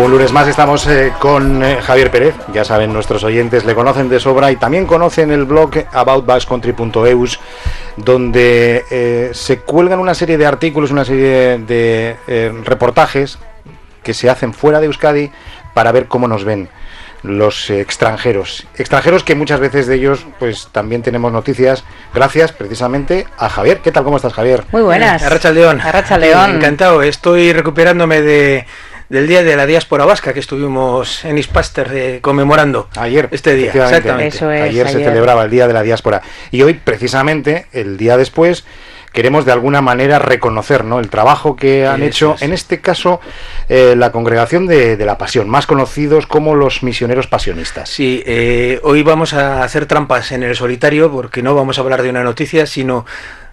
Un lunes más estamos con Javier Pérez. Ya saben nuestros oyentes, le conocen de sobra y también conocen el blog aboutbascountry.eus, donde se cuelgan una serie de artículos, una serie de reportajes que se hacen fuera de Euskadi para ver cómo nos ven los extranjeros que muchas veces de ellos pues también tenemos noticias gracias precisamente a Javier. ¿Qué tal? ¿Cómo estás, Javier? Muy buenas. Arratsaldeon. Arratsaldeon. Encantado, estoy recuperándome del día de la diáspora vasca que estuvimos en Ispaster conmemorando ayer, este día. Exactamente. Eso es, ayer se celebraba el día de la diáspora y hoy precisamente el día después queremos de alguna manera reconocer, ¿no?, el trabajo que han hecho, en este caso, la Congregación de la Pasión, más conocidos como los misioneros pasionistas. Sí, hoy vamos a hacer trampas en el solitario porque no vamos a hablar de una noticia, sino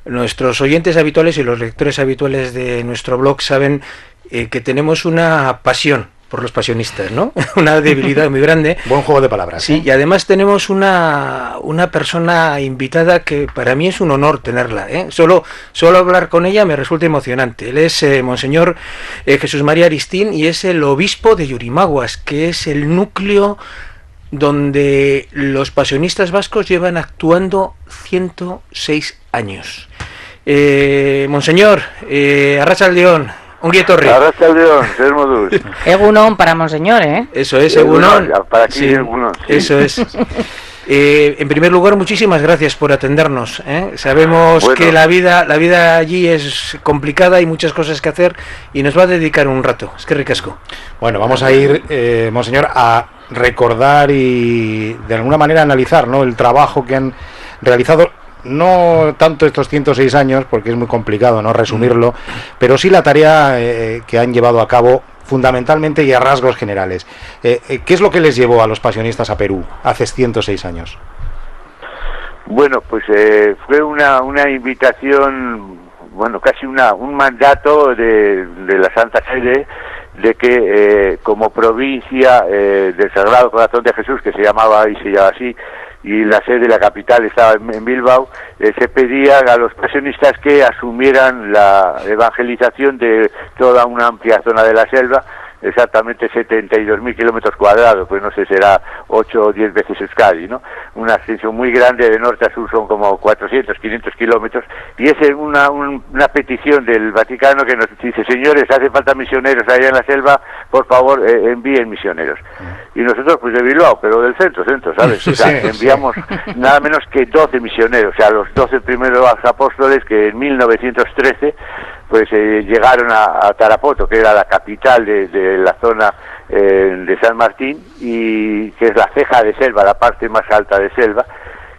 nuestros oyentes habituales y los lectores habituales de nuestro blog saben que tenemos una pasión por los pasionistas, ¿no? Una debilidad muy grande. Buen juego de palabras. Sí, y además tenemos una persona invitada que para mí es un honor tenerla, ¿eh? Solo hablar con ella me resulta emocionante. Él es Monseñor Jesús María Aristín y es el obispo de Yurimaguas, que es el núcleo donde los pasionistas vascos llevan actuando 106 años. Monseñor, Arratsaldeon. Ongi etorri. Arratsaldeon, zer moduz. Egunon para Monseñor, ¿eh? Eso es, Egunon. Para aquí, sí, Egunon. Sí. Eso es. En primer lugar, muchísimas gracias por atendernos, ¿eh? Sabemos que la vida allí es complicada, hay muchas cosas que hacer y nos va a dedicar un rato. Es que ricasco. Bueno, vamos a ir, Monseñor, a recordar y de alguna manera analizar, ¿no?, el trabajo que han realizado. No tanto estos 106 años, porque es muy complicado, ¿no?, resumirlo, pero sí la tarea que han llevado a cabo fundamentalmente y a rasgos generales. ¿Qué es lo que les llevó a los pasionistas a Perú hace 106 años? Bueno, pues fue una invitación, bueno, casi un mandato de la Santa Sede de que como provincia del Sagrado Corazón de Jesús, que se llamaba y se llama así, y la sede de la capital estaba en Bilbao, se pedía a los pasionistas que asumieran la evangelización de toda una amplia zona de la selva, exactamente 72.000 kilómetros cuadrados, pues no sé, será 8 o 10 veces Euskadi, ¿no? Una extensión muy grande, de norte a sur son como 400, 500 kilómetros, y es una petición del Vaticano que nos dice: señores, hace falta misioneros allá en la selva, por favor, envíen misioneros. Y nosotros, pues de Bilbao, pero del centro, ¿sabes? O sea, enviamos nada menos que 12 misioneros, o sea, los 12 primeros apóstoles que en 1913 pues llegaron a Tarapoto, que era la capital de la zona de San Martín, y que es la ceja de selva, la parte más alta de selva.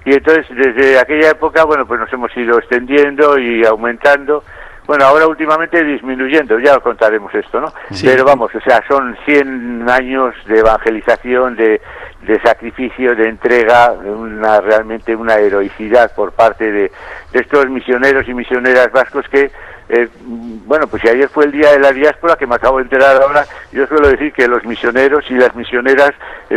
Y entonces desde aquella época, bueno, pues nos hemos ido extendiendo y aumentando. Bueno, ahora últimamente disminuyendo, ya contaremos esto, ¿no? Sí. Pero vamos, o sea, son 100 años de evangelización, de sacrificio, de entrega, realmente una heroicidad por parte de estos misioneros y misioneras vascos que, bueno, pues si ayer fue el día de la diáspora, que me acabo de enterar ahora, yo suelo decir que los misioneros y las misioneras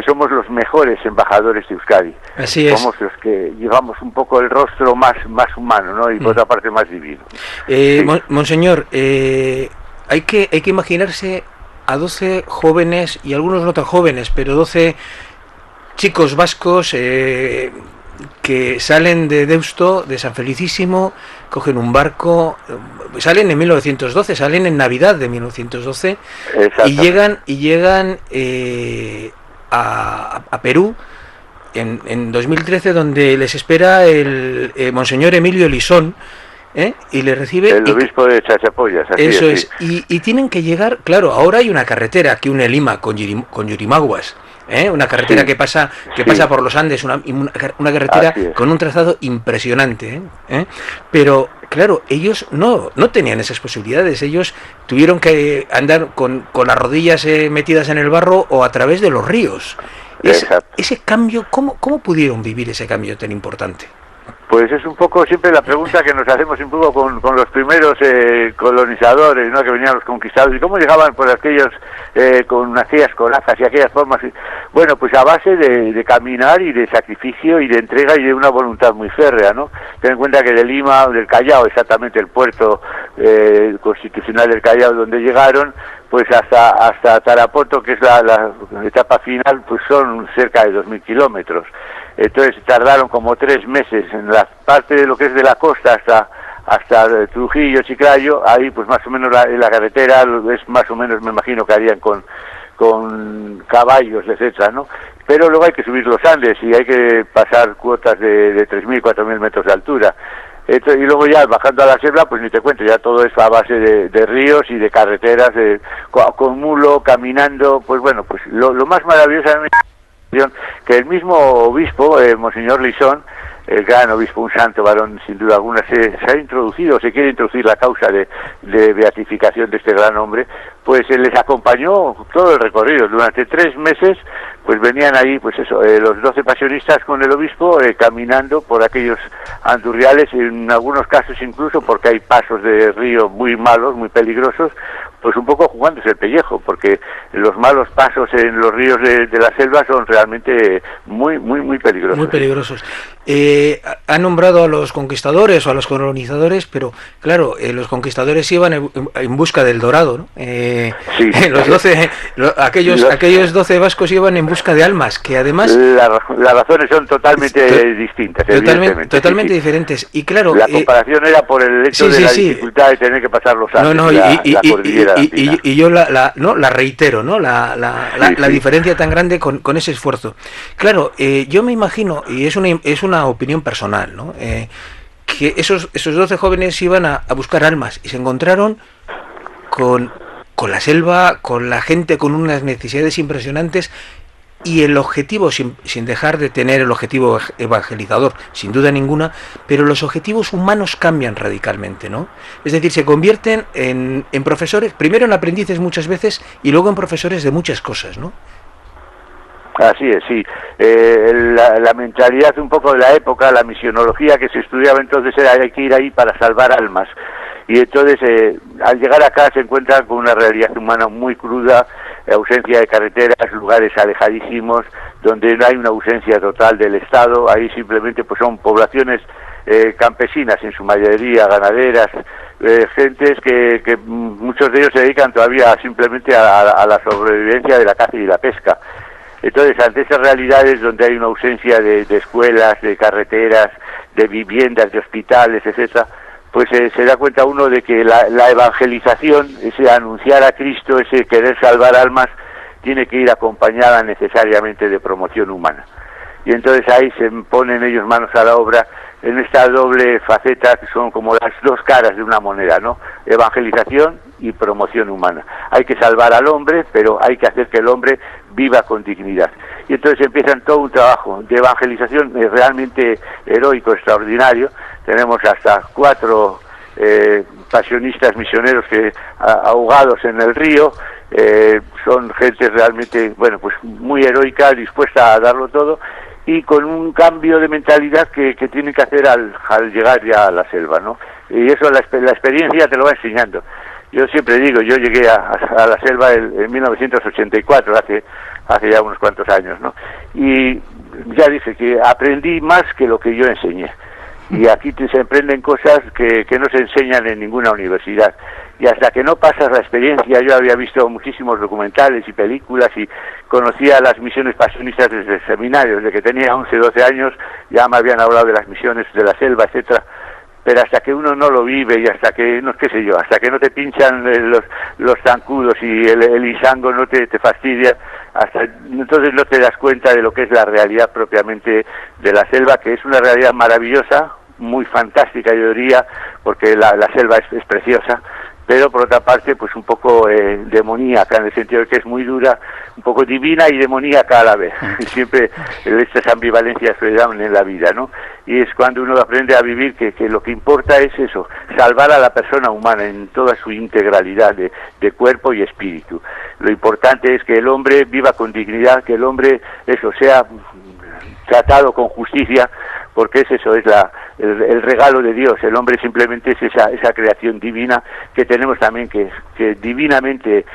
somos los mejores embajadores de Euskadi. Así es. Somos los que llevamos un poco el rostro más humano, ¿no? Y por otra parte más divino. Sí. Monseñor, hay que imaginarse a 12 jóvenes, y algunos no tan jóvenes, pero 12 chicos vascos que salen de Deusto, de San Felicísimo, cogen un barco, salen en 1912, salen en Navidad de 1912 y llegan a Perú en 2013, donde les espera el Monseñor Emilio Lisón, y le recibe el obispo de Chachapoyas. Eso es, y tienen que llegar, claro, ahora hay una carretera que une Lima con Yurimaguas. Una carretera que pasa por los Andes, una carretera con un trazado impresionante, pero claro, ellos no tenían esas posibilidades. Ellos tuvieron que andar con las rodillas metidas en el barro o a través de los ríos. Ese cambio, ¿cómo pudieron vivir ese cambio tan importante? Pues es un poco siempre la pregunta que nos hacemos un poco con los primeros colonizadores, ¿no?, que venían los conquistadores, y cómo llegaban por aquellos con aquellas corazas y aquellas formas. Bueno, pues a base de caminar y de sacrificio y de entrega y de una voluntad muy férrea, ¿no? Ten en cuenta que de Lima, del Callao, exactamente el puerto constitucional del Callao donde llegaron, pues hasta Tarapoto, que es la etapa final, pues son cerca de 2.000 kilómetros. Entonces tardaron como 3 meses en la parte de lo que es de la costa hasta Trujillo, Chiclayo. Ahí pues más o menos la carretera es más o menos, me imagino que harían con caballos, etcétera, ¿no? Pero luego hay que subir los Andes y hay que pasar cuotas de 3.000, 4.000 metros de altura. Y luego ya bajando a la selva, pues ni te cuento, ya todo es a base de ríos y de carreteras, con mulo, caminando. Pues bueno, pues lo más maravilloso que el mismo obispo, Monseñor Lisón, el gran obispo, un santo varón sin duda alguna, se ha introducido, se quiere introducir la causa de beatificación de este gran hombre, pues les acompañó todo el recorrido. Durante 3 meses pues venían ahí, pues eso, los 12 pasionistas con el obispo caminando por aquellos andurriales, en algunos casos incluso porque hay pasos de río muy malos, muy peligrosos, pues un poco jugándose el pellejo, porque los malos pasos en los ríos de la selva son realmente muy peligrosos. Muy peligrosos. Ha nombrado a los conquistadores o a los colonizadores, pero claro, los conquistadores iban en busca del dorado, ¿no? Sí. Aquellos 12 vascos iban en busca de almas, que además... Las razones son totalmente distintas, totalmente diferentes. Y claro... La comparación era por el hecho de la dificultad de tener que pasar los Andes, la cordillera andina. Y yo la reitero, ¿no? La diferencia tan grande con ese esfuerzo. Claro, yo me imagino, y es una opinión personal, ¿no? Que esos 12 jóvenes iban a buscar almas y se encontraron con la selva, con la gente con unas necesidades impresionantes, y el objetivo, sin dejar de tener el objetivo evangelizador, sin duda ninguna, pero los objetivos humanos cambian radicalmente, ¿no? Es decir, se convierten en profesores, primero en aprendices muchas veces, y luego en profesores de muchas cosas, ¿no? Así es, sí. La mentalidad un poco de la época, la misionología que se estudiaba entonces era hay que ir ahí para salvar almas. Y entonces, al llegar acá se encuentran con una realidad humana muy cruda, ausencia de carreteras, lugares alejadísimos, donde no hay una ausencia total del Estado. Ahí simplemente pues son poblaciones campesinas, en su mayoría ganaderas, gentes que muchos de ellos se dedican todavía simplemente a la sobrevivencia de la caza y la pesca. Entonces, ante esas realidades donde hay una ausencia de escuelas, de carreteras, de viviendas, de hospitales, etcétera, pues se da cuenta uno de que la evangelización, ese anunciar a Cristo, ese querer salvar almas, tiene que ir acompañada necesariamente de promoción humana. Y entonces ahí se ponen ellos manos a la obra en esta doble faceta que son como las dos caras de una moneda, ¿no? Evangelización y promoción humana. Hay que salvar al hombre, pero hay que hacer que el hombre viva con dignidad. Y entonces empiezan todo un trabajo de evangelización realmente heroico, extraordinario. Tenemos hasta 4 pasionistas misioneros que ahogados en el río, son gente realmente, bueno, pues muy heroica, dispuesta a darlo todo, y con un cambio de mentalidad que tienen que hacer al llegar ya a la selva, ¿no? Y eso la experiencia te lo va enseñando. Yo siempre digo, yo llegué a la selva en 1984, hace ya unos cuantos años, ¿no? Y ya dije que aprendí más que lo que yo enseñé. Y aquí se aprenden cosas que no se enseñan en ninguna universidad. Y hasta que no pasas la experiencia, yo había visto muchísimos documentales y películas y conocía las misiones pasionistas desde el seminario, desde que tenía 11, 12 años, ya me habían hablado de las misiones de la selva, etcétera. Pero hasta que uno no lo vive y hasta que, no qué sé yo, hasta que no te pinchan los zancudos y el isango no te fastidia, entonces no te das cuenta de lo que es la realidad propiamente de la selva, que es una realidad maravillosa, muy fantástica yo diría, porque la selva es preciosa, pero por otra parte pues un poco demoníaca, en el sentido de que es muy dura, un poco divina y demoníaca a la vez. Siempre estas ambivalencias se dan en la vida, ¿no? Y es cuando uno aprende a vivir que lo que importa es eso, salvar a la persona humana en toda su integralidad de cuerpo y espíritu. Lo importante es que el hombre viva con dignidad, que el hombre sea tratado con justicia, porque es eso, es el regalo de Dios. El hombre simplemente es esa creación divina que tenemos también que divinamente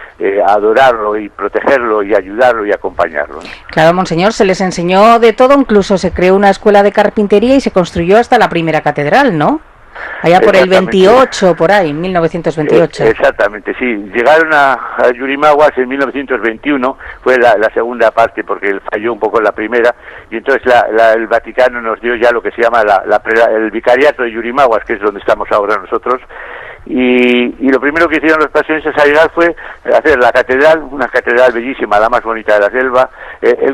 adorarlo y protegerlo y ayudarlo y acompañarlo, ¿no? Claro, monseñor, se les enseñó de todo, incluso se creó una escuela de carpintería y se construyó hasta la primera catedral, ¿no? Allá por el 28, por ahí, 1928. Exactamente, sí. Llegaron a Yurimaguas en 1921, fue la segunda parte porque él falló un poco en la primera, y entonces el Vaticano nos dio ya lo que se llama el vicariato de Yurimaguas, que es donde estamos ahora nosotros. Y lo primero que hicieron los pasionistas al llegar fue hacer la catedral, una catedral bellísima, la más bonita de la selva,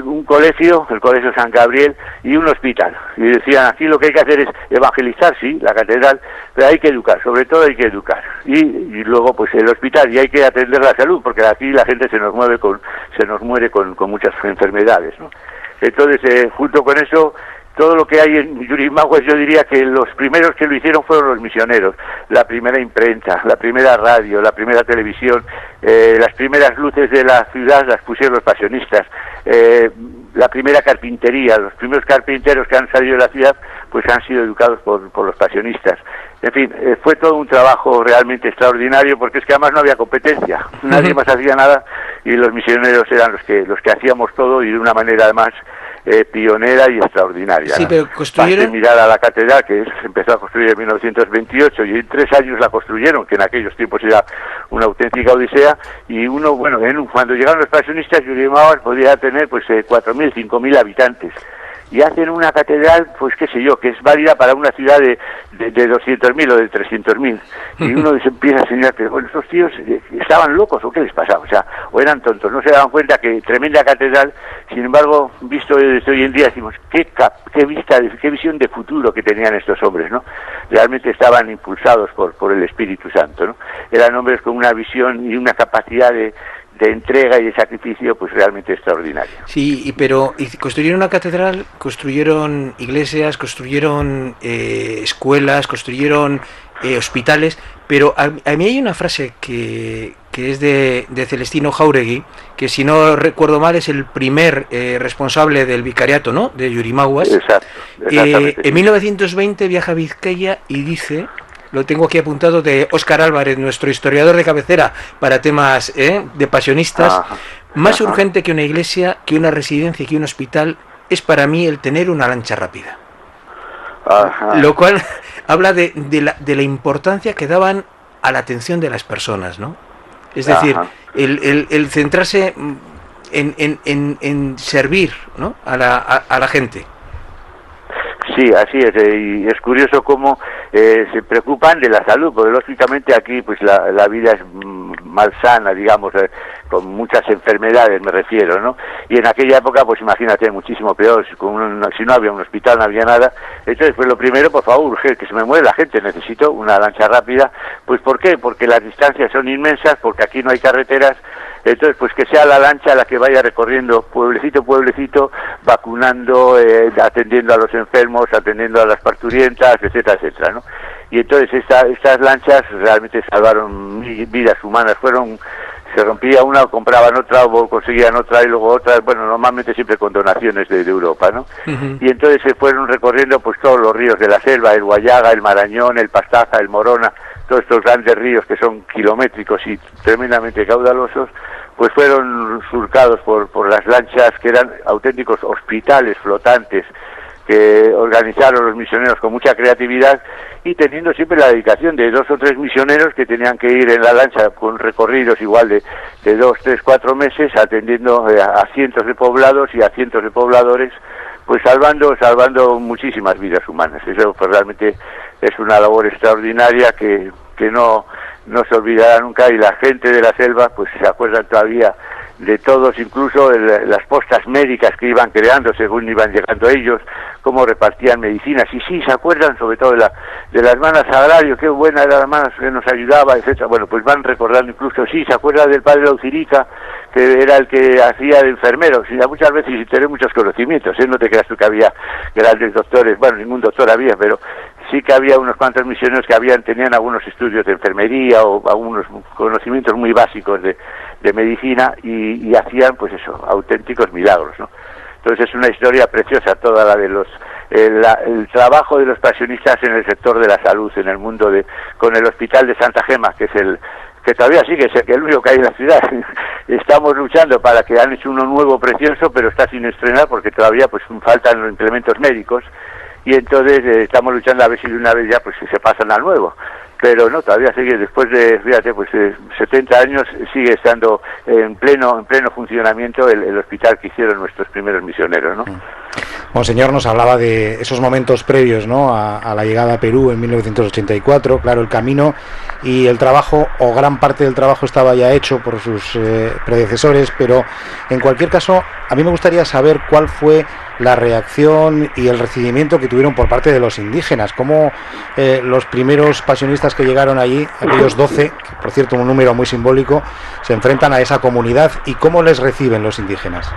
un colegio, el Colegio San Gabriel, y un hospital. Y decían, aquí lo que hay que hacer es evangelizar, sí, la catedral, pero hay que educar, sobre todo hay que educar. Y luego pues el hospital, y hay que atender la salud, porque aquí la gente se nos muere con muchas enfermedades, ¿no? Entonces, junto con eso, todo lo que hay en Yurimaguas, yo diría que los primeros que lo hicieron fueron los misioneros. La primera imprenta, la primera radio, la primera televisión, las primeras luces de la ciudad las pusieron los pasionistas. La primera carpintería, los primeros carpinteros que han salido de la ciudad, pues han sido educados por los pasionistas. En fin, fue todo un trabajo realmente extraordinario, porque es que además no había competencia, nadie más hacía nada, y los misioneros eran los que hacíamos todo, y de una manera además pionera y extraordinaria. Sí, pero construyeron... Basta mirar a la catedral, que se empezó a construir en 1928, y en 3 años la construyeron, que en aquellos tiempos era una auténtica odisea, y cuando llegaron los pasionistas, Yurimaguas podía tener pues 4.000, 5.000 habitantes, y hacen una catedral, pues qué sé yo, que es válida para una ciudad de 200.000 o de 300.000, y uno se empieza a señalar, pero bueno, estos tíos estaban locos, ¿o qué les pasaba? O sea, o eran tontos, no se daban cuenta que tremenda catedral. Sin embargo, visto desde hoy en día, decimos, qué visión de futuro que tenían estos hombres, ¿no? Realmente estaban impulsados por el Espíritu Santo, ¿no? Eran hombres con una visión y una capacidad de entrega y de sacrificio pues realmente extraordinaria. Sí, pero construyeron una catedral, construyeron iglesias, construyeron escuelas, construyeron hospitales, pero a mí hay una frase que es de Celestino Jáuregui, que si no recuerdo mal es el primer responsable del vicariato, ¿no?, de Yurimaguas. Exacto, exactamente. En 1920 viaja a Vizcaya y dice... Lo tengo aquí apuntado, de Óscar Álvarez, nuestro historiador de cabecera para temas de pasionistas. Más urgente que una iglesia, que una residencia, que un hospital, es para mí el tener una lancha rápida. Lo cual habla de la importancia que daban a la atención de las personas, ¿no? Es decir, el centrarse en servir, ¿no?, a la gente. Sí, así es, y es curioso cómo se preocupan de la salud, porque lógicamente aquí pues la vida es malsana, digamos, con muchas enfermedades me refiero, ¿no? Y en aquella época, pues imagínate, muchísimo peor, si no había un hospital, no había nada. Entonces, pues lo primero, por favor, urge, que se me muere la gente, necesito una lancha rápida. Pues ¿por qué? Porque las distancias son inmensas, porque aquí no hay carreteras. Entonces, pues que sea la lancha la que vaya recorriendo pueblecito, pueblecito, vacunando, atendiendo a los enfermos, atendiendo a las parturientas, etcétera, etcétera, ¿no? Y entonces estas lanchas realmente salvaron vidas humanas. Se rompía una, compraban otra, o conseguían otra, y luego otra, bueno, normalmente siempre con donaciones de Europa, ¿no? Y entonces se fueron recorriendo pues todos los ríos de la selva, el Guayaga, el Marañón, el Pastaza, el Morona, todos estos grandes ríos que son kilométricos y tremendamente caudalosos, pues fueron surcados por las lanchas, que eran auténticos hospitales flotantes, que organizaron los misioneros con mucha creatividad, y teniendo siempre la dedicación de 2 o 3 misioneros que tenían que ir en la lancha con recorridos igual de 2, 3, 4 meses, atendiendo a cientos de poblados y a cientos de pobladores, pues salvando muchísimas vidas humanas. Eso pues realmente es una labor extraordinaria que no se olvidará nunca, y la gente de la selva pues se acuerdan todavía de todos, incluso de las postas médicas que iban creando según iban llegando ellos, cómo repartían medicinas, y sí, se acuerdan sobre todo de las manas Sagrario, qué buena era las manas que nos ayudaba, etcétera. Bueno, pues van recordando incluso, sí, se acuerdan del padre Laucirica, que era el que hacía de enfermero, sí, muchas veces sin tener muchos conocimientos, no te creas tú que había grandes doctores, bueno, ningún doctor había, pero sí que había unos cuantos misioneros que tenían algunos estudios de enfermería o algunos conocimientos muy básicos de medicina, y hacían pues eso, auténticos milagros, ¿no? Entonces es una historia preciosa toda la de el trabajo de los pasionistas en el sector de la salud, en el mundo con el Hospital de Santa Gema, que es que todavía sigue, es el único que hay en la ciudad. Estamos luchando para que han hecho uno nuevo precioso, pero está sin estrenar porque todavía pues faltan los implementos médicos. y entonces estamos luchando a ver si de una vez ya pues se pasan al nuevo. Pero no, todavía sigue, después de, fíjate, pues 70 años sigue estando en pleno funcionamiento el hospital que hicieron nuestros primeros misioneros, ¿no? Monseñor nos hablaba de esos momentos previos, ¿no?, a la llegada a Perú en 1984, claro, el camino y el trabajo, o gran parte del trabajo estaba ya hecho por sus predecesores, pero en cualquier caso, a mí me gustaría saber cuál fue la reacción y el recibimiento que tuvieron por parte de los indígenas, cómo los primeros pasionistas que llegaron allí, aquellos 12, que por cierto un número muy simbólico, se enfrentan a esa comunidad y cómo les reciben los indígenas.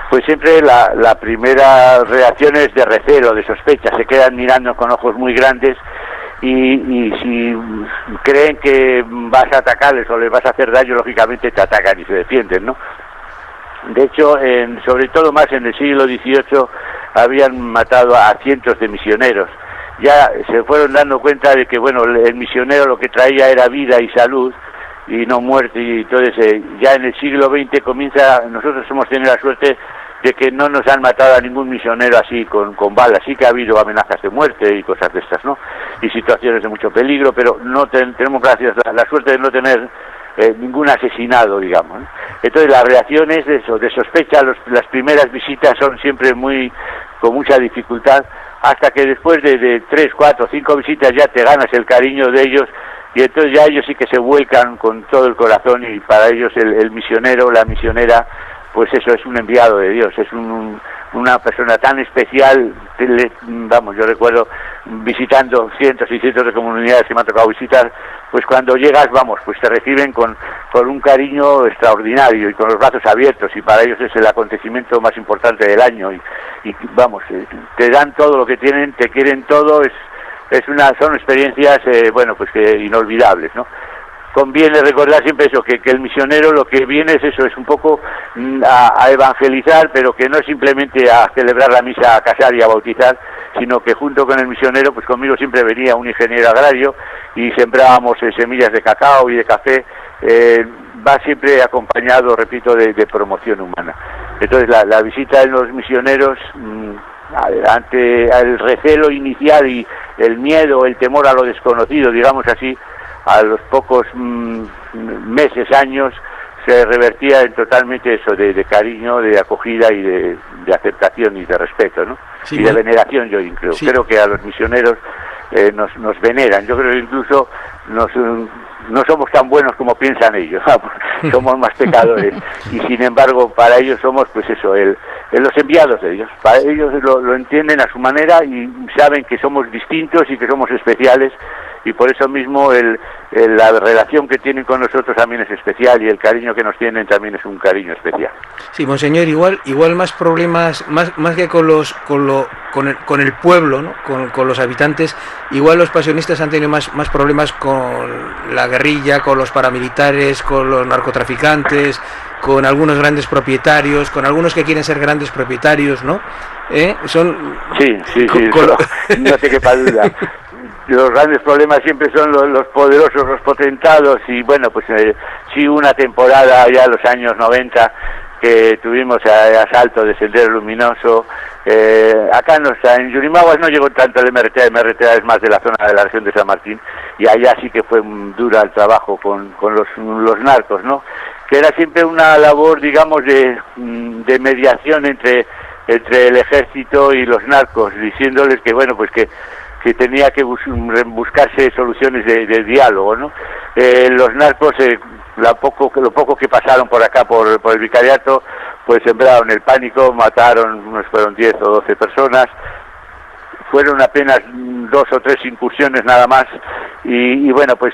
Pues siempre la primera reacción es de recelo, de sospecha, se quedan mirando con ojos muy grandes y si creen que vas a atacarles o les vas a hacer daño, lógicamente te atacan y se defienden, ¿no? De hecho, sobre todo más en el siglo XVIII, habían matado a cientos de misioneros. Ya se fueron dando cuenta de que, bueno, el misionero lo que traía era vida y salud, y no muerte, y entonces ya en el siglo XX nosotros hemos tenido la suerte de que no nos han matado a ningún misionero así con balas. Sí que ha habido amenazas de muerte y cosas de estas, ¿no? Y situaciones de mucho peligro, pero no tenemos, gracias, la suerte de no tener ningún asesinado, digamos, ¿no? Entonces las reacciones de sospecha, las primeras visitas son siempre con mucha dificultad, hasta que después de 3, 4, 5 visitas ya te ganas el cariño de ellos, y entonces ya ellos sí que se vuelcan con todo el corazón, y para ellos el misionero, la misionera, pues eso, es un enviado de Dios, es una persona tan especial. Vamos, yo recuerdo visitando cientos y cientos de comunidades que me ha tocado visitar, pues cuando llegas, vamos, pues te reciben con un cariño extraordinario y con los brazos abiertos, y para ellos es el acontecimiento más importante del año, y vamos, te dan todo lo que tienen, te quieren todo, son experiencias, bueno, pues que inolvidables, ¿no? Conviene recordar siempre eso, que el misionero lo que viene es eso, es un poco a evangelizar, pero que no es simplemente a celebrar la misa, a casar y a bautizar, sino que junto con el misionero, pues conmigo siempre venía un ingeniero agrario y sembrábamos semillas de cacao y de café. Va siempre acompañado, repito, de promoción humana. Entonces la visita de los misioneros, ante el recelo inicial y el miedo, el temor a lo desconocido, digamos así, a los pocos meses, años, se revertía en totalmente eso, de cariño, de acogida y de aceptación y de respeto, ¿no? Sí, y de veneración, yo creo. Sí. Creo que a los misioneros nos veneran. Yo creo que incluso no somos tan buenos como piensan ellos, somos más pecadores, y sin embargo para ellos somos, pues eso, los enviados de Dios. Para ellos lo entienden a su manera y saben que somos distintos y que somos especiales, y por eso mismo la relación que tienen con nosotros también es especial, y el cariño que nos tienen también es un cariño especial. Sí, monseñor, igual más problemas, más que con el pueblo, ¿no? con los habitantes, igual los pasionistas han tenido más problemas con la guerrilla, con los paramilitares, con los narcotraficantes, con algunos grandes propietarios, con algunos que quieren ser grandes propietarios, ¿no? Sí, no te quepa duda. Los grandes problemas siempre son los poderosos, los potentados, y bueno, pues sí, una temporada ya en los años 90 que tuvimos asalto de Sendero Luminoso. Acá en Yurimaguas no llegó tanto el MRTA es más de la zona de la región de San Martín, y allá sí que fue dura el trabajo con los narcos, ¿no? Que era siempre una labor, digamos, de mediación entre el ejército y los narcos, diciéndoles que, bueno, pues que tenía que buscarse soluciones de diálogo, ¿no? Los narcos, lo poco que pasaron por acá, por el vicariato, pues sembraron el pánico, mataron, fueron 10 o 12 personas, fueron apenas 2 o 3 incursiones nada más, y bueno, pues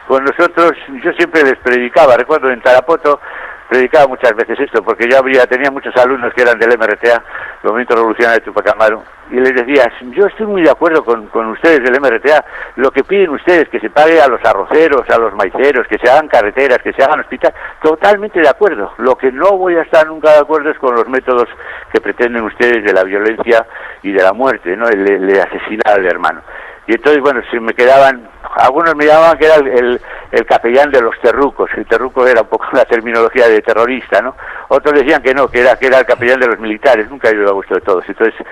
con nosotros, yo siempre les predicaba, recuerdo en Tarapoto, predicaba muchas veces esto, porque yo tenía muchos alumnos que eran del MRTA, el Movimiento Revolucionario de Tupac Amaru, y les decía, yo estoy muy de acuerdo con ustedes del MRTA, lo que piden ustedes, que se pague a los arroceros, a los maiceros, que se hagan carreteras, que se hagan hospitales, totalmente de acuerdo. Lo que no voy a estar nunca de acuerdo es con los métodos que pretenden ustedes de la violencia y de la muerte, ¿no? El asesinar al hermano. Y entonces, bueno, algunos me llamaban que era el capellán de los terrucos. El terruco era un poco la terminología de terrorista, ¿no? Otros decían que no, que era el capellán de los militares. Nunca he ido a gusto de todos. Entonces,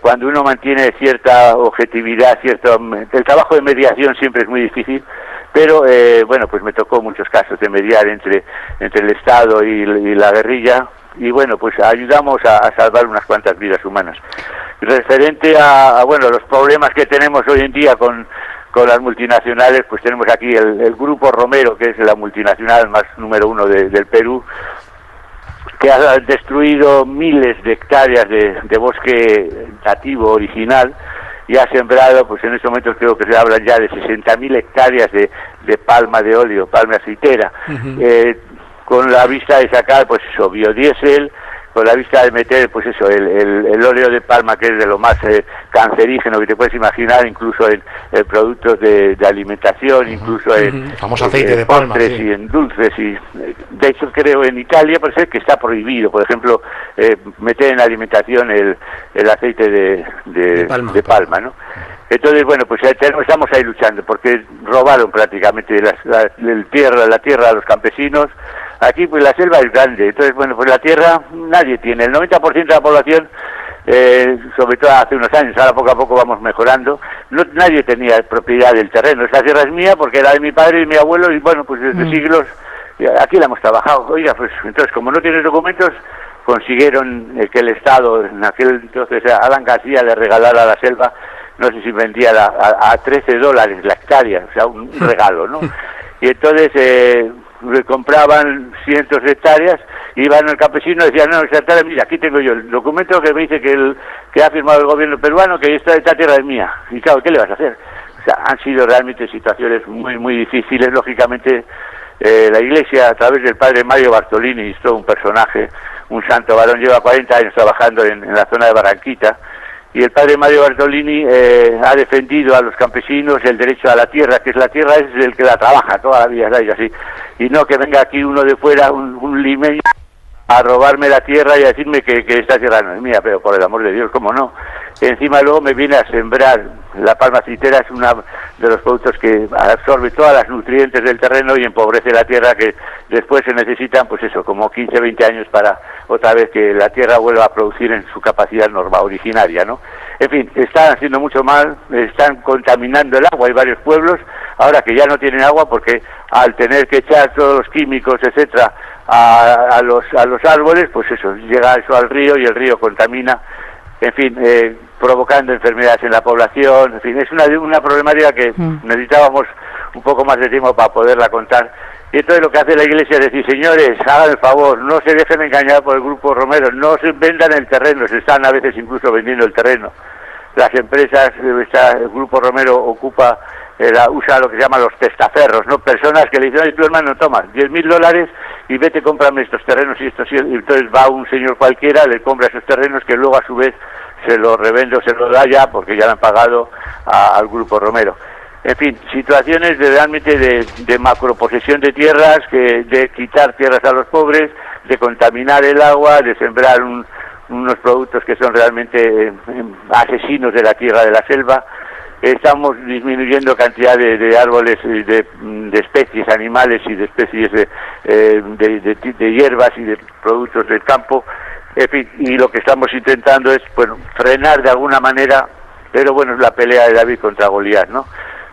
cuando uno mantiene cierta objetividad, el trabajo de mediación siempre es muy difícil, pero bueno, pues me tocó muchos casos de mediar entre el Estado y la guerrilla, y bueno, pues ayudamos a salvar unas cuantas vidas humanas. Referente a bueno, los problemas que tenemos hoy en día con las multinacionales, pues tenemos aquí el Grupo Romero, que es la multinacional más número 1 del Perú, que ha destruido miles de hectáreas de bosque nativo original, y ha sembrado, pues en estos momentos creo que se hablan ya de 60.000 hectáreas de palma de óleo, palma aceitera, con la vista de sacar, pues eso, biodiesel, con la vista de meter, pues eso, el óleo de palma, que es de lo más cancerígeno que te puedes imaginar, incluso en productos de alimentación, incluso en famoso aceite de palma, postres, sí, y en dulces, y de hecho creo en Italia parece que está prohibido, por ejemplo, meter en alimentación el aceite de palma, ¿no? Entonces, bueno, pues estamos ahí luchando, porque robaron prácticamente la tierra a los campesinos. Aquí pues la selva es grande, entonces bueno, pues la tierra nadie tiene, el 90% de la población, sobre todo hace unos años, ahora poco a poco vamos mejorando, nadie tenía propiedad del terreno. Esta tierra es mía porque era de mi padre y mi abuelo, y bueno, pues desde siglos aquí la hemos trabajado. Oiga, pues entonces como no tienes documentos, consiguieron que el Estado, en aquel entonces Alan García, le regalara la selva, no sé si vendía a $13 la hectárea, o sea, un regalo, ¿no? Y entonces compraban cientos de hectáreas, iban al campesino y decían, no, esta hectárea, mira, aquí tengo yo el documento que me dice que ha firmado el gobierno peruano, que esta tierra es mía. Y claro, ¿qué le vas a hacer? O sea, han sido realmente situaciones muy, muy difíciles. Lógicamente, la Iglesia, a través del padre Mario Bartolini, es todo un personaje, un santo varón, lleva 40 años trabajando en la zona de Barranquita, y el padre Mario Bartolini ha defendido a los campesinos el derecho a la tierra, que es la tierra es el que la trabaja toda la vida, ¿sabes? Así, y no que venga aquí uno de fuera, un limeño, a robarme la tierra y a decirme que esta tierra no es mía, pero por el amor de Dios, ¿cómo no? Encima luego me viene a sembrar. La palma aceitera es uno de los productos que absorbe todas las nutrientes del terreno y empobrece la tierra, que después se necesitan, pues eso, como 15, 20 años para otra vez que la tierra vuelva a producir en su capacidad normal, originaria, ¿no? En fin, están haciendo mucho mal, están contaminando el agua. Hay varios pueblos ahora que ya no tienen agua porque al tener que echar todos los químicos, etcétera, a los árboles, pues eso, llega eso al río y el río contamina, en fin, provocando enfermedades en la población. En fin, es una problemática que necesitábamos un poco más de tiempo para poderla contar. Y entonces lo que hace la Iglesia es decir, señores, hagan el favor, no se dejen engañar por el Grupo Romero, no se vendan el terreno, se están a veces incluso vendiendo el terreno. Las empresas, el Grupo Romero usa lo que se llama los testaferros, ¿no? Personas que le dicen, oye, tu hermano, toma, $10.000 y vete, cómprame estos terrenos y entonces va un señor cualquiera, le compra esos terrenos que luego a su vez se los revende o se los da ya porque ya le han pagado al Grupo Romero. En fin, situaciones realmente de macroposesión de tierras, de quitar tierras a los pobres, de contaminar el agua, de sembrar unos productos que son realmente asesinos de la tierra, de la selva. Estamos disminuyendo cantidad de árboles, de especies animales y de especies de hierbas y de productos del campo. En fin, y lo que estamos intentando es, bueno, frenar de alguna manera, pero bueno, es la pelea de David contra Goliat, ¿no?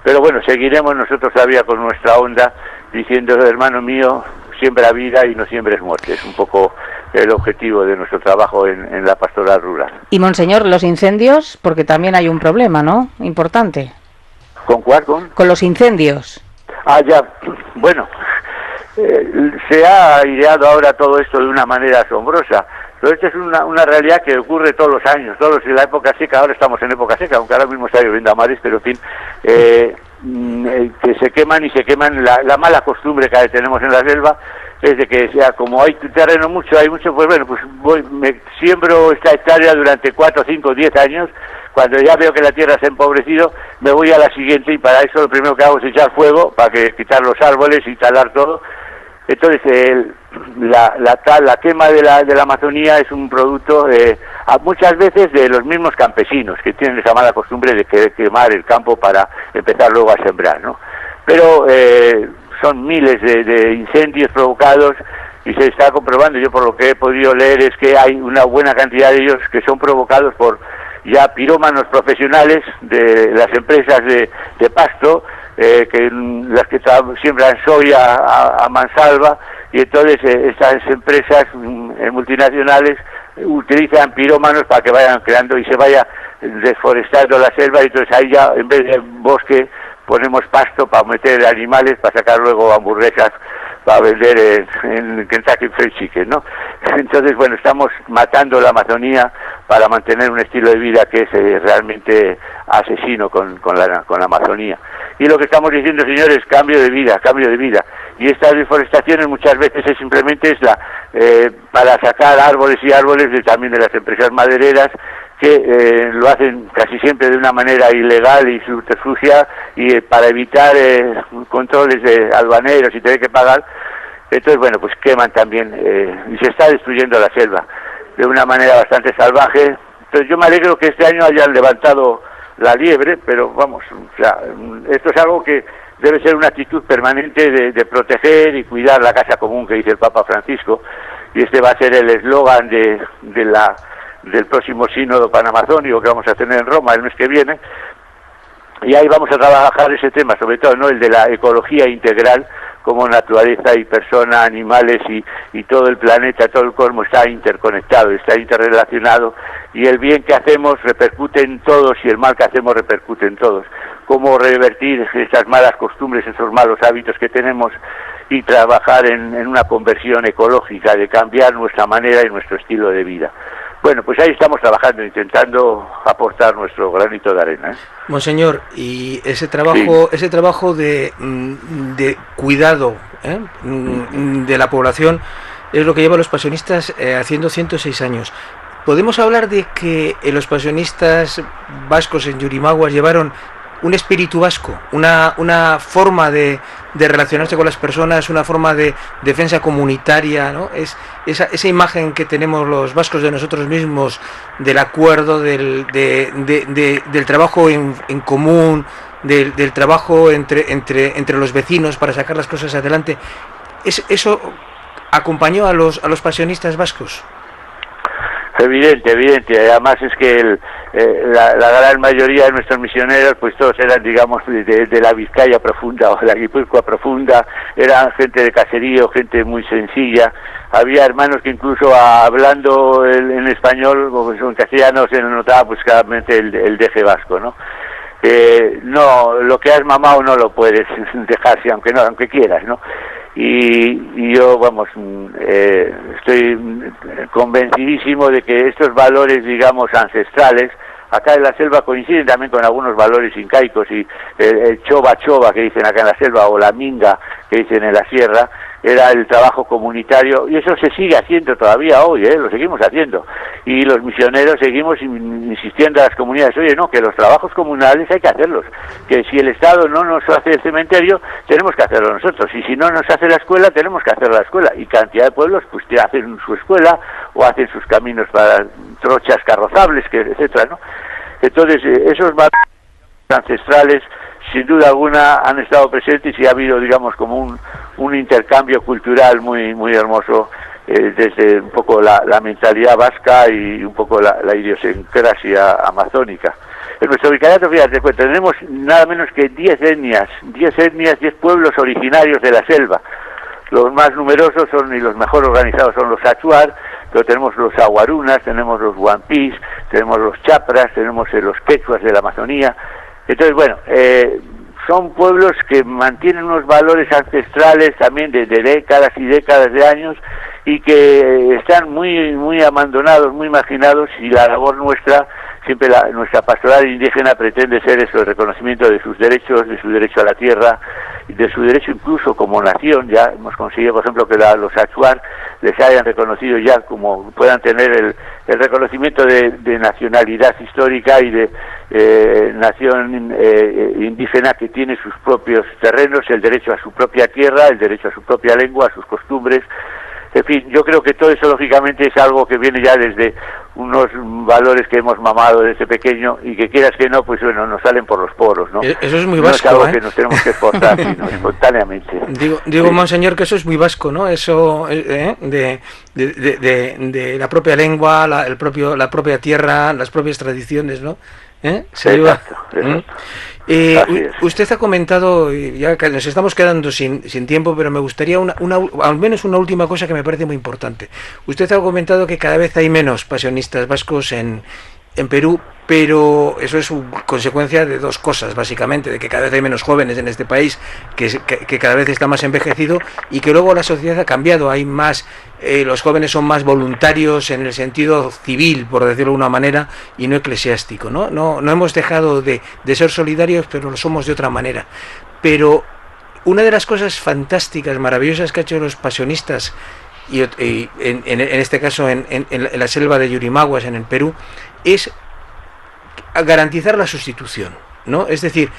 Pero bueno, seguiremos nosotros todavía con nuestra onda, diciendo, hermano mío, siembra vida y no siembres muerte. Es un poco el objetivo de nuestro trabajo en la pastoral rural. Y, monseñor, los incendios, porque también hay un problema, ¿no? Importante. ¿Con cuál? Con los incendios. Ah, ya, bueno, se ha aireado ahora todo esto de una manera asombrosa, pero esto es una realidad que ocurre todos los años, en la época seca. Ahora estamos en época seca, aunque ahora mismo está lloviendo a mares, pero en fin, que se queman y se queman. La mala costumbre que tenemos en la selva es de que, sea, como hay terreno hay mucho, pues bueno, pues me siembro esta hectárea durante 4, 5, 10 años. Cuando ya veo que la tierra se ha empobrecido, me voy a la siguiente, y para eso lo primero que hago es echar fuego, para quitar los árboles y talar todo. Entonces, la quema de la Amazonía es un producto muchas veces de los mismos campesinos, que tienen esa mala costumbre de quemar el campo para empezar luego a sembrar, ¿no? Pero son miles de incendios provocados y se está comprobando. Yo por lo que he podido leer es que hay una buena cantidad de ellos que son provocados por ya pirómanos profesionales de las empresas de pasto, las que siembran soya a mansalva, y entonces estas empresas multinacionales utilizan pirómanos para que vayan creando y se vaya desforestando la selva, y entonces ahí ya en vez de bosque ponemos pasto para meter animales, para sacar luego hamburguesas para vender en Kentucky Fried Chicken, ¿no? Entonces, bueno, estamos matando la Amazonía para mantener un estilo de vida que es realmente asesino con la Amazonía. Y lo que estamos diciendo, señores, cambio de vida, cambio de vida. Y estas deforestaciones muchas veces simplemente para sacar árboles y árboles también de las empresas madereras, que lo hacen casi siempre de una manera ilegal y subterfugia, y para evitar controles de albaneros y tener que pagar. Entonces, bueno, pues queman también y se está destruyendo la selva de una manera bastante salvaje. Entonces yo me alegro que este año hayan levantado la liebre, pero vamos, o sea, esto es algo que debe ser una actitud permanente de proteger y cuidar la casa común que dice el Papa Francisco, y este va a ser el eslogan del próximo sínodo panamazónico que vamos a tener en Roma el mes que viene, y ahí vamos a trabajar ese tema, sobre todo, ¿no?, el de la ecología integral, como naturaleza y persona, animales y todo el planeta, todo el cosmos está interconectado, está interrelacionado, y el bien que hacemos repercute en todos y el mal que hacemos repercute en todos. Cómo revertir esas malas costumbres, esos malos hábitos que tenemos, y trabajar en una conversión ecológica, de cambiar nuestra manera y nuestro estilo de vida. Bueno, pues ahí estamos trabajando, intentando aportar nuestro granito de arena, ¿eh? Monseñor, y ese trabajo, sí, ese trabajo de cuidado de la población es lo que lleva a los pasionistas haciendo 106 años. ¿Podemos hablar de que los pasionistas vascos en Yurimaguas llevaron un espíritu vasco, una forma de relacionarse con las personas, una forma de defensa comunitaria, ¿no? Es esa imagen que tenemos los vascos de nosotros mismos, del acuerdo, del trabajo en común, del trabajo entre los vecinos para sacar las cosas adelante. ¿Eso acompañó a los pasionistas vascos? Evidente. Además es que la gran mayoría de nuestros misioneros, pues todos eran, digamos, de la Vizcaya profunda o de la Guipúzcoa profunda, eran gente de caserío, gente muy sencilla. Había hermanos que incluso hablando en español o en castellano se notaba pues claramente el deje vasco, ¿no? No, lo que has mamado no lo puedes dejarse, aunque quieras, ¿no? Y yo, vamos, estoy convencidísimo de que estos valores, digamos, ancestrales, acá en la selva coinciden también con algunos valores incaicos, y el choba que dicen acá en la selva, o la minga que dicen en la sierra, era el trabajo comunitario, y eso se sigue haciendo todavía hoy, lo seguimos haciendo, y los misioneros seguimos insistiendo a las comunidades, oye, no, que los trabajos comunales hay que hacerlos, que si el Estado no nos hace el cementerio, tenemos que hacerlo nosotros, y si no nos hace la escuela, tenemos que hacer la escuela, y cantidad de pueblos pues hacen su escuela, o hacen sus caminos para trochas carrozables, etcétera, ¿no? Entonces, esos valores ancestrales, sin duda alguna, han estado presentes, y ha habido, digamos, como un intercambio cultural muy hermoso, desde un poco la mentalidad vasca y un poco la idiosincrasia amazónica. En nuestro vicariato, fíjate, pues tenemos nada menos que 10 etnias, 10 pueblos originarios de la selva. Los más numerosos son y los mejor organizados son los achuar, pero tenemos los aguarunas, tenemos los huampís, tenemos los chapras, tenemos los quechuas de la Amazonía. Entonces, bueno, son pueblos que mantienen unos valores ancestrales también de décadas y décadas de años, y que están muy abandonados, muy marginados, y la labor nuestra, siempre nuestra pastoral indígena pretende ser eso, el reconocimiento de sus derechos, de su derecho a la tierra, de su derecho incluso como nación. Ya hemos conseguido, por ejemplo, que los achuar les hayan reconocido ya, como puedan tener el reconocimiento de nacionalidad histórica y de nación indígena, que tiene sus propios terrenos, el derecho a su propia tierra, el derecho a su propia lengua, a sus costumbres. En fin, yo creo que todo eso lógicamente es algo que viene ya desde unos valores que hemos mamado desde pequeño y que quieras que no, pues bueno, nos salen por los poros, ¿no? Eso es muy vasco, vasco, no es algo que nos tenemos que esforzar, sino espontáneamente. Digo Sí. monseñor, que eso es muy vasco, ¿no? Eso de la propia lengua, la propia tierra, las propias tradiciones, ¿no? Se lleva. Exacto. Usted ha comentado, ya que nos estamos quedando sin tiempo, pero me gustaría al menos una última cosa que me parece muy importante. Usted ha comentado que cada vez hay menos pasionistas vascos en Perú, pero eso es consecuencia de dos cosas, básicamente, de que cada vez hay menos jóvenes en este país, que cada vez está más envejecido, y que luego la sociedad ha cambiado, hay más, los jóvenes son más voluntarios en el sentido civil, por decirlo de una manera, y no eclesiástico, ¿no? No hemos dejado de ser solidarios, pero lo somos de otra manera. Pero una de las cosas fantásticas, maravillosas que han hecho los pasionistas, y en este caso en la selva de Yurimaguas, en el Perú, es garantizar la sustitución, ¿no? Es decir,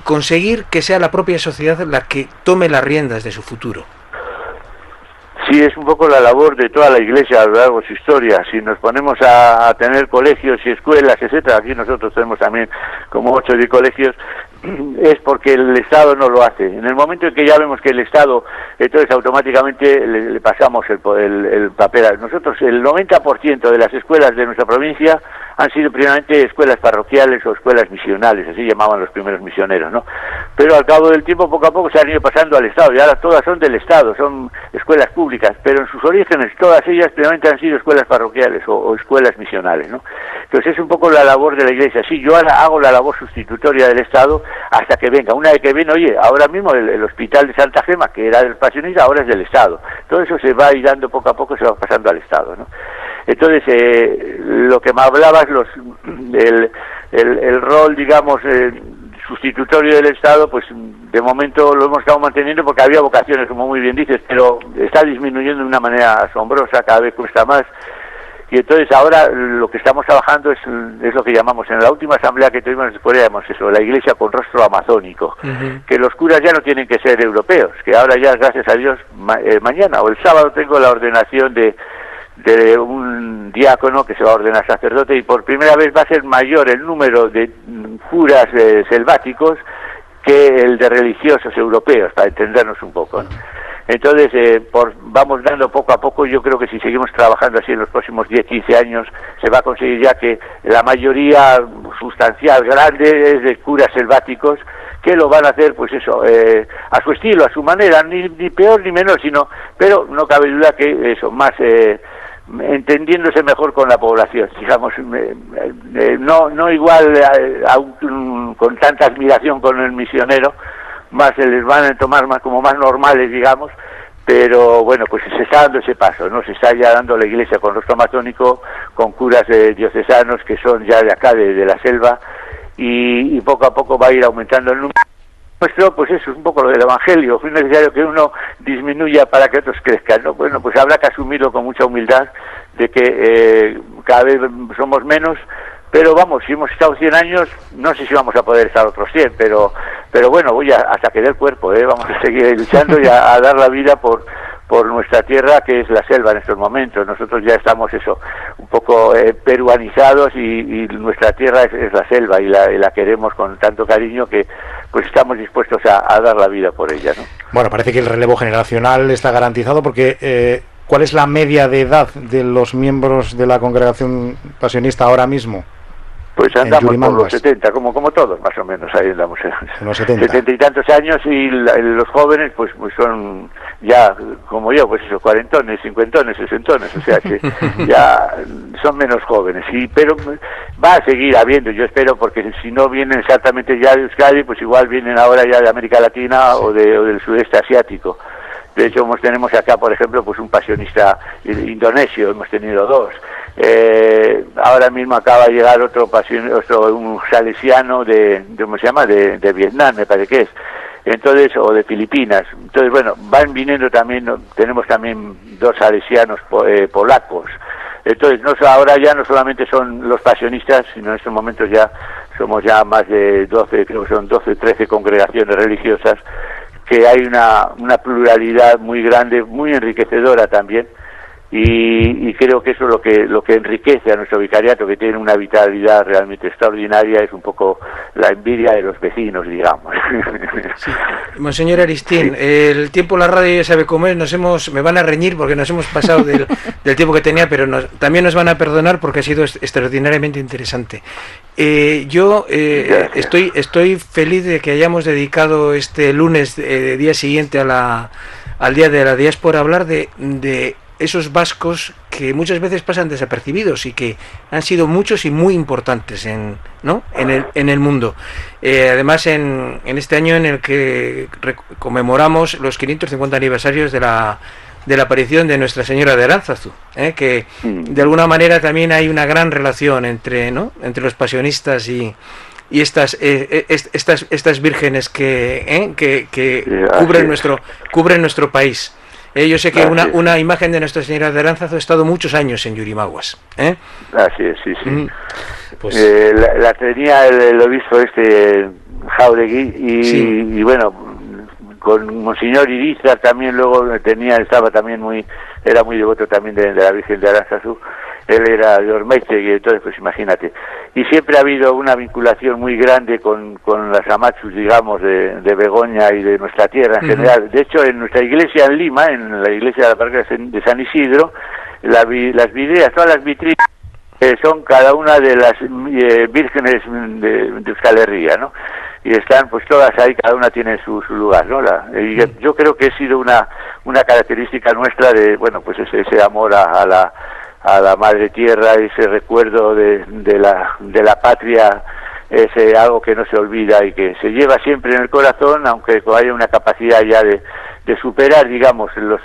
conseguir que sea la propia sociedad la que tome las riendas de su futuro. Sí, es un poco la labor de toda la Iglesia a lo largo de su historia. Si nos ponemos a tener colegios y escuelas, etcétera, aquí nosotros tenemos también como 8 de colegios, es porque el Estado no lo hace. En el momento en que ya vemos que el Estado, entonces automáticamente le pasamos el papel. Nosotros, el 90% de las escuelas de nuestra provincia han sido primeramente escuelas parroquiales o escuelas misionales, así llamaban los primeros misioneros, ¿no? Pero al cabo del tiempo, poco a poco, se han ido pasando al Estado, y ahora todas son del Estado, son escuelas públicas, pero en sus orígenes todas ellas primeramente han sido escuelas parroquiales o escuelas misionales, ¿no? Entonces es un poco la labor de la Iglesia. Sí, yo ahora hago la labor sustitutoria del Estado hasta que venga. Una vez que viene, oye, ahora mismo el hospital de Santa Gema, que era del pasionista, ahora es del Estado. Todo eso se va a ir dando poco a poco, se va pasando al Estado, ¿no? Entonces, lo que me hablabas, el rol, digamos, sustitutorio del Estado, pues de momento lo hemos estado manteniendo porque había vocaciones, como muy bien dices, pero está disminuyendo de una manera asombrosa, cada vez cuesta más. Y entonces ahora lo que estamos trabajando es lo que llamamos, en la última asamblea que tuvimos, llamamos eso, la Iglesia con rostro amazónico, que los curas ya no tienen que ser europeos, que ahora ya, gracias a Dios, mañana o el sábado tengo la ordenación de un diácono que se va a ordenar sacerdote, y por primera vez va a ser mayor el número de curas selváticos que el de religiosos europeos, para entendernos un poco, ¿no? Entonces, vamos dando poco a poco. Yo creo que si seguimos trabajando así en los próximos 10-15 años, se va a conseguir ya que la mayoría sustancial, grande, es de curas selváticos, que lo van a hacer, pues eso, a su estilo, a su manera, ni peor ni menor, pero no cabe duda que eso, más entendiéndose mejor con la población, digamos, no igual con tanta admiración con el misionero, más se les van a tomar más como más normales, digamos, pero bueno, pues se está dando ese paso, ¿no? Se está ya dando la Iglesia con rostro amazónico, con curas diocesanos que son ya de acá, de la selva, y poco a poco va a ir aumentando el número. Nuestro, pues eso es un poco lo del Evangelio, es necesario que uno disminuya para que otros crezcan, ¿no? Bueno, pues habrá que asumirlo con mucha humildad, de que cada vez somos menos, pero vamos, si hemos estado 100 años, no sé si vamos a poder estar otros 100, pero bueno, hasta que dé el cuerpo, vamos a seguir luchando y a dar la vida por nuestra tierra, que es la selva en estos momentos. Nosotros ya estamos un poco peruanizados, y nuestra tierra es la selva, y la queremos con tanto cariño que pues estamos dispuestos a dar la vida por ella, ¿no? Bueno, parece que el relevo generacional está garantizado, porque ¿cuál es la media de edad de los miembros de la congregación pasionista ahora mismo? Pues andamos por los 70, como todos, más o menos, ahí andamos en los 70 y tantos años, y los jóvenes pues son ya, como yo, pues eso, 40, 50, 60, o sea que ya son menos jóvenes, pero va a seguir habiendo, yo espero, porque si no vienen exactamente ya de Euskadi, pues igual vienen ahora ya de América Latina o del sudeste asiático. De hecho, tenemos acá, por ejemplo, pues un pasionista indonesio, hemos tenido 2. Ahora mismo acaba de llegar un salesiano ¿cómo se llama? De Vietnam, me parece que es. Entonces, o de Filipinas. Entonces, bueno, van viniendo también, tenemos también 2 salesianos polacos. Entonces, ahora ya no solamente son los pasionistas, sino en estos momentos ya somos ya más de 12, creo que son 12, 13 congregaciones religiosas, que hay una pluralidad muy grande, muy enriquecedora también, y creo que eso es lo que enriquece a nuestro vicariato, que tiene una vitalidad realmente extraordinaria, es un poco la envidia de los vecinos, digamos. Sí. Monseñor Aristín, sí. El tiempo en la radio ya sabe cómo es, me van a reñir porque nos hemos pasado del tiempo que tenía, pero también nos van a perdonar porque ha sido extraordinariamente interesante. Yo estoy feliz de que hayamos dedicado este lunes, día siguiente al Día de la Diáspora, a hablar de esos vascos que muchas veces pasan desapercibidos y que han sido muchos y muy importantes en el mundo. Además, en este año en el que conmemoramos los 550 aniversarios de la aparición de Nuestra Señora de Aránzazu, que de alguna manera también hay una gran relación entre los pasionistas y estas vírgenes que cubren nuestro país. Yo sé que una imagen de Nuestra Señora de Aránzazu ha estado muchos años en Yurimaguas. Así es, sí. Pues la tenía el obispo Jauregui y bueno, con Monseñor Irizar también luego era muy devoto también de la Virgen de Aránzazu. Él era de Ormaiztegui, entonces pues imagínate. Y siempre ha habido una vinculación muy grande con las amachus, digamos, de Begoña y de nuestra tierra en general. De hecho, en nuestra iglesia en Lima, en la iglesia de la parroquia de San Isidro, las vidrieras, todas las vitrinas son cada una de las vírgenes de Euskal Herria, ¿no? Y están pues todas ahí, cada una tiene su lugar, ¿no? Y yo creo que ha sido una característica nuestra de, bueno, pues ese amor a la madre tierra, ese recuerdo de la patria, es algo que no se olvida y que se lleva siempre en el corazón, aunque haya una capacidad ya de superar, digamos, los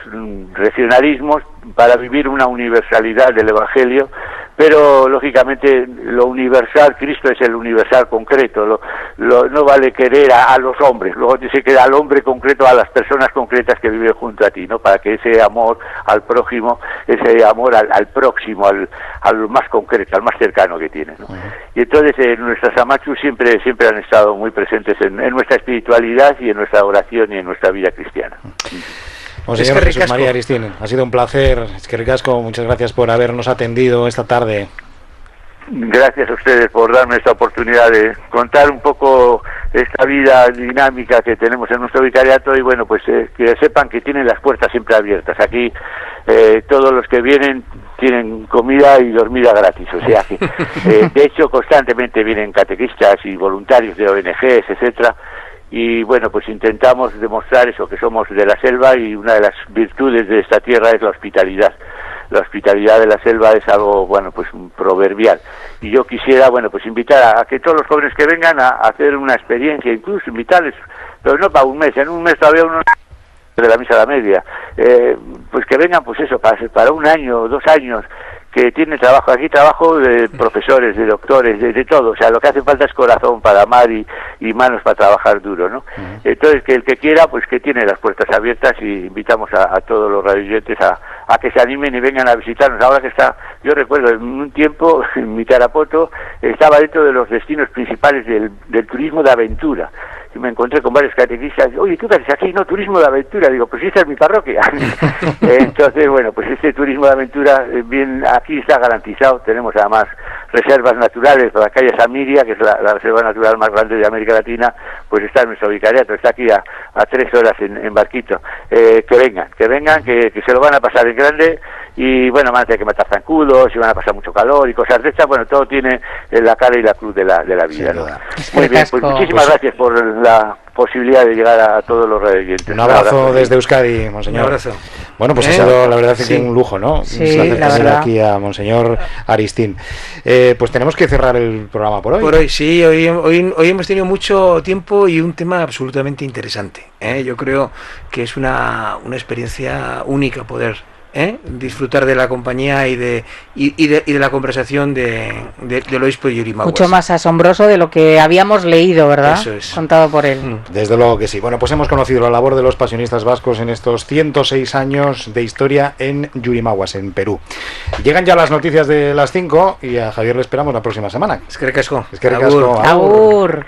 regionalismos para vivir una universalidad del Evangelio, pero lógicamente lo universal, Cristo es el universal concreto, no vale querer a los hombres, luego se queda al hombre concreto, a las personas concretas que viven junto a ti, ¿no? Para que ese amor al prójimo, ese amor al próximo, al más concreto, al más cercano que tienes, ¿no? Y entonces nuestras amachus siempre han estado muy presentes en nuestra espiritualidad y en nuestra oración y en nuestra vida cristiana. Monseñor Jesús María Aristín, ha sido un placer. Es que ricasco, muchas gracias por habernos atendido esta tarde. Gracias a ustedes por darme esta oportunidad de contar un poco esta vida dinámica que tenemos en nuestro vicariato y bueno, pues que sepan que tienen las puertas siempre abiertas. Aquí todos los que vienen tienen comida y dormida gratis, o sea que de hecho constantemente vienen catequistas y voluntarios de ONGs, etcétera. Y bueno, pues intentamos demostrar eso, que somos de la selva y una de las virtudes de esta tierra es la hospitalidad. La hospitalidad de la selva es algo, bueno, pues proverbial. Y yo quisiera, bueno, pues invitar a que todos los jóvenes que vengan a hacer una experiencia, incluso invitarles, pero no para un mes, en un mes todavía uno de la misa a la media, pues que vengan, pues eso, para un año, 2 años, que tiene trabajo, aquí trabajo de profesores, de doctores, de todo, o sea, lo que hace falta es corazón para amar y manos para trabajar duro, ¿no? Entonces, que el que quiera, pues que tiene las puertas abiertas y invitamos a todos los radioyentes a que se animen y vengan a visitarnos. Ahora que está, yo recuerdo, en un tiempo, en mi Tarapoto, estaba dentro de los destinos principales del turismo de aventura. Y me encontré con varios catequistas, oye, ¿tú qué haces aquí? No, turismo de aventura. Digo, pues esta es mi parroquia. Entonces, bueno, pues este turismo de aventura, bien, aquí está garantizado. Tenemos además reservas naturales para la calle Samiria, que es la reserva natural más grande de América Latina, pues está en nuestro vicariato, está aquí a 3 horas en barquito. Que vengan, que se lo van a pasar en grande. Y bueno, van a tener que matar zancudos y van a pasar mucho calor y cosas de estas. Bueno, todo tiene la cara y la cruz de la vida, ¿no? Muy bien, pues muchísimas gracias por la posibilidad de llegar a todos los radioyentes. Un abrazo desde Euskadi, monseñor. Un abrazo. Bueno, pues ha sido la verdad que un lujo, ¿no? Sí, un placer tener aquí a monseñor Aristín. Pues tenemos que cerrar el programa por hoy. Por hoy, sí. Hoy hemos tenido mucho tiempo y un tema absolutamente interesante. Yo creo que es una experiencia única poder disfrutar de la compañía y de la conversación del obispo de Yurimaguas. Mucho más asombroso de lo que habíamos leído, ¿verdad? Eso es. Contado por él. Desde luego que sí. Bueno, pues hemos conocido la labor de los pasionistas vascos en estos 106 años de historia en Yurimaguas, en Perú. Llegan ya las noticias de las 5 y a Javier le esperamos la próxima semana. Es que ricasco. Agur.